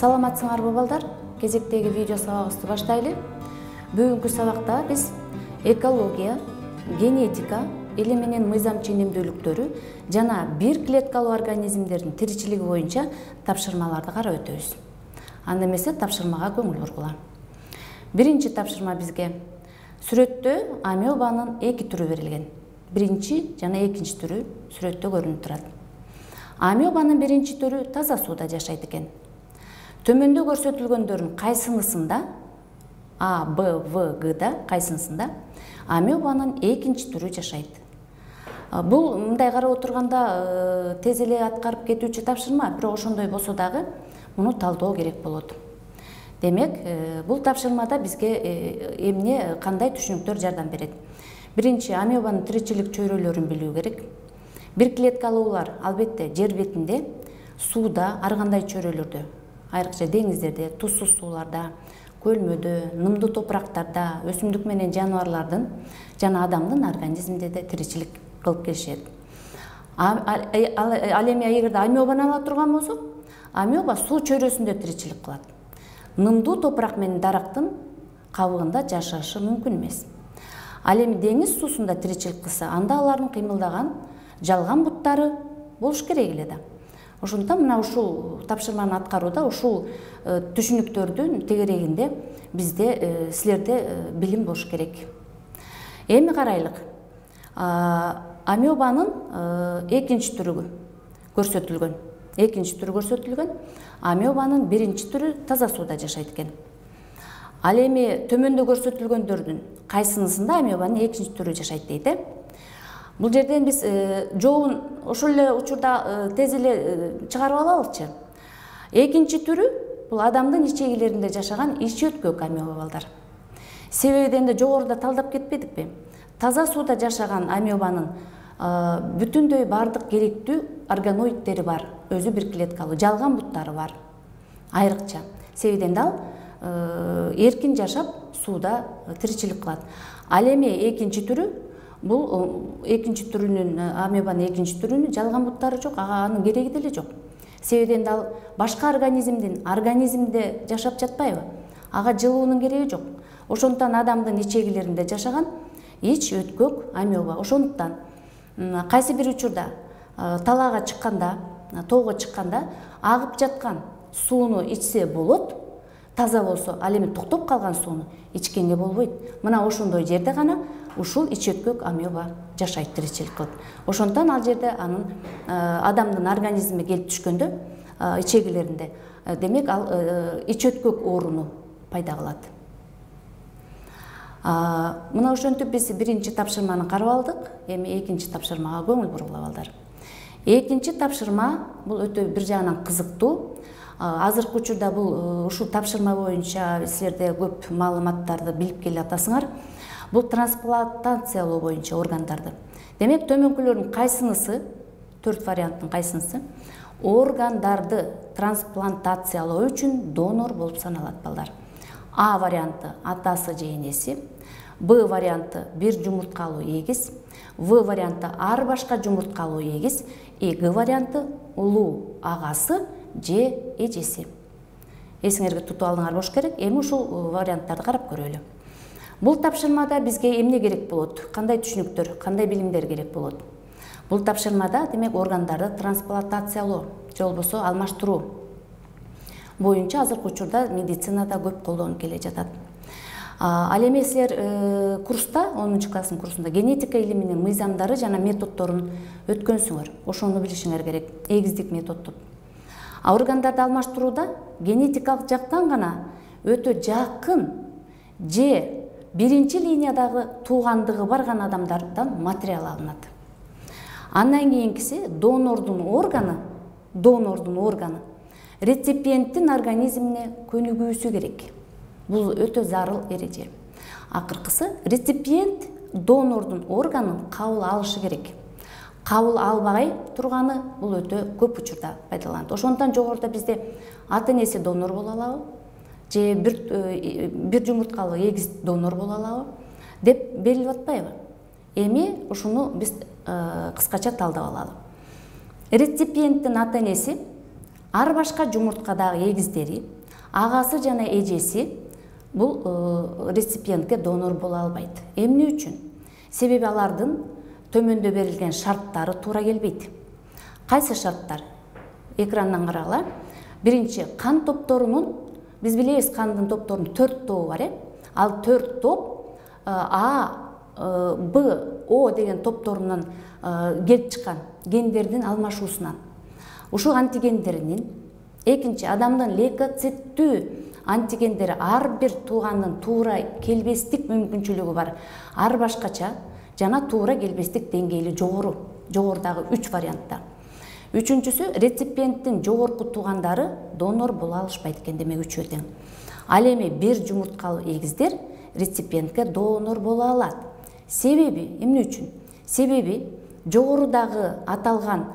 Саламатсыңарбы балдар? Кезектеги видео сабагыбызды баштайлы. Бүгүнкү сабакта биз экология, генетика, эли менен мыйзам ченемдүүлүктөрү жана бир клеткалуу организмдердин тиричилиги боюнча тапшырмаларды карап өтөбүз. Анда эмесе тапшырмага көңүл бургула. Биринчи тапшырма бизге сүрөттө амебанын эки түрү берилген. Биринчи жана экинчи түрү сүрөттө көрүнүп турат. Амебанын биринчи түрү таза сууда жашайт экен. Төмөндө көрсөтүлгөндөрдүн кайсынысында А, Б, В, Гда кайсынысында амебанын экинчи түрү жашайт. Бул мындай карап отурганда тез эле аткарып кетүүчү тапшырма, бирок ошондой болсо дагы муну талдоо керек болот. Демек, бул тапшырмада бизге эмне кандай түшүнүктөр жардам берет? Биринчи, амебанын тиричилик чөйрөлөрүн билүү керек. Бир клеткалуулар албетте жер бетинде, сууда, ар кандай чөйрөлөрдө, айрыкча деңиздерде, тузсуз сууларда, көлмөдө, нымдуу топурактарда, өсүмдүк менен жаныбарлардын жана адамдын организминде да тиричилик кылып келишет. Ал эми эгерде амебаны ала турган болсок, амеба суу чөйрөсүндө тиричилик кылат. Нымдуу топурак менен дарактын кабыгында жашашы мүмкүн эмес. Ал эми деңиз суусунда тиричилик кылса, анда алардын кыймылдаган жалган буттары болуш керек эле да. Ошондуктан мына ушул тапшырманы аткарууда ушул түшүнүктөрдүн тегерегинде бизде силерде билим болуш керек. Эми карайлык. Амебанын экинчи түрү көрсөтүлгөн. Экинчи түрү көрсөтүлгөн. Амебанын биринчи түрү таза сууда жашайт экен. Ал эми төмөндө көрсөтүлгөндөрдүн кайсынысында амебанын экинчи түрү жашайт дейт. Бул жерден биз жообун ошол эле учурда тез эле чыгарып алалычы. Экинчи түрү бул адамдын ичегилеринде жашаган ич өткөк амеба балдар. Себебиден да жогоруда талдап кетпедикпи? Таза сууда жашаган амебанын бүтүндөй бардык керектүү органоиддери бар, өзү бир клеткалуу, жалган буттары бар. Айрыкча. Себебиден да ал эркин жашап сууда тиричилик кылат. Ал эми экинчи түрү бул экинчи түрүнүн амебанын экинчи түрүнүн жалган буттары жок, анын кереги деле жок. Себебиден да ал башка организмде жашап жатпайбы? Ага жылуунун кереги жок. Ошондуктан адамдын ичегилеринде жашаган ич өткөк амеба. Ошондуктан кайсы бир учурда талаага чыкканда, тоого чыкканда агып жаткан сууну ичсе болот, таза болсо, ал эми токтоп калган сууну ичкенге болбойт. Мына ошондой жерде гана ушул ич өткөк амеба жашайт, тиричилик кылат. Ошондуктан ал жерде анын адамдын организмине келип түшкөндө ичегилеринде, демек ал ич өткөк ооруну пайда кылат. Мына ошентип биз биринчи тапшырманы карап алдык, эми экинчи тапшырмага көңүл бургула балдар. Экинчи тапшырма бул өтө бир жагынан кызыктуу. Азыркы учурда бул ушул тапшырма боюнча силерде көп маалыматтарды билип келе атасыңар. Бул трансплантациялоо боюнча органдарды. Демек, төмөнкүлөрдүн кайсынысы, 4 варианттын кайсынысы органдарды трансплантациялоо үчүн донор болуп саналат балдар. А варианты атасы же энеси, Б варианты бир жумурткалуу эгиз, В варианты ар башка жумурткалуу эгиз, Г варианты улуу агасы же эжеси. Эсиңерге тутуп алыңар болуш керек. Эми ушул варианттарды карап көрөлү. Бул тапшырмада бизге эмне керек болот? Кандай түшүнүктөр, кандай билимдер керек болот? Бул тапшырмада демек органдарды трансплантациялоо же болбосо алмаштыруу боюнча азыркы учурда медицинада көп колдонуп келе жатат. Ал эми силер курста, 10-класстын курсунда генетика илиминин мыйзамдары жана методдорун өткөнсүңөр. Ошону билишиңер керек, эгиздик методду. Органдарды алмаштырууда генетикалык жактан гана өтө жакын же биринчи линиядагы туугандыгы барган адамдардан материал алынат. Андан кийинкиси донордун органы реципиенттин организмине көнүгүүсү керек. Бул өтө зарыл эреже. Акыркысы реципиент донордун органын кабыл алышы керек. Кабыл албай турганы бул өтө көп учурда пайдаланат. Ошондуктан жогоруда бизде ата-энеси донор боло алабы же бир жумурткалуу эгиз донор боло алабы деп берилип атпайбы? Эми ушуну биз кыскача талдап алалы. Реципиенттин ата-энеси ар башка жумурткадагы эгиздери агасы жана эжеси бул реципиентке донор боло албайт. Эмне үчүн? Себеби алардын төмөндө берилген шарттары туура келбейт. Кайсы шарттар? Экрандан карагыла. Биринчи, кан топторунун, биз билебиз кандын топторунун 4 тобу бар, ал 4 топ А, Б, О деген топторунан келип чыккан гендердин алмашуусунан. Ушул антигендеринин экинчи адамдын лейкоциттүү антигендери ар бир туугандын туура келбестик мүмкүнчүлүгү бар. Ар башкача жана туура келбестик деңгээли жогору. Жогорудагы 3 вариантта. Үчүнчүсү, реципиенттин жогорку туугандары донор боло алышпайт экен, демек үчөө тең. Ал эми бир жумурткалуу эгиздер реципиентке донор боло алат. Себеби эмне үчүн? Себеби жогорудагы аталган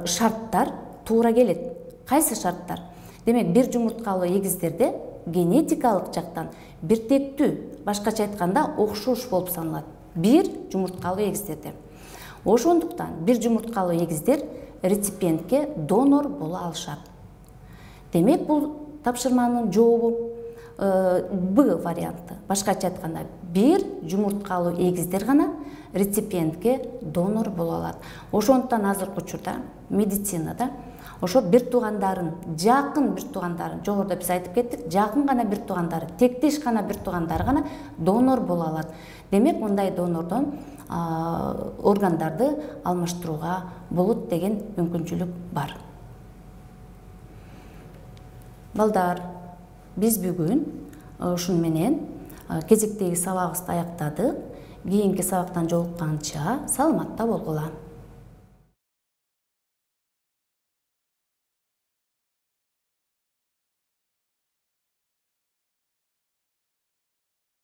шарттар туура келет. Кайсы шарттар? Демек, бир жумурткалуу эгиздерде генетикалык жактан биртектүү, башкача айтканда окшош болуп саналат. Бир жумурткалуу эгиздерде. Ошондуктан бир жумурткалуу эгиздер реципиентке донор боло алышат. Демек, бул тапшырманын жообу Б варианты. Башкача айтканда, бир жумурткалуу эгиздер гана реципиентке донор боло алат. Ошондуктан азыркы учурда медицинада ошо бир туугандарын, жакын бир туугандарын, жогоруда биз айтып кеттик, жакын гана бир туугандары, тектеш гана бир туугандары гана донор боло алат. Демек, мындай донордон органдарды алмаштырууга болот деген мүмкүнчүлүк бар. Балдар, биз бүгүн ушун менен кезектеги сабагыбызды аяктадык. Кийинки сабактан жолукканча саламатта болгула.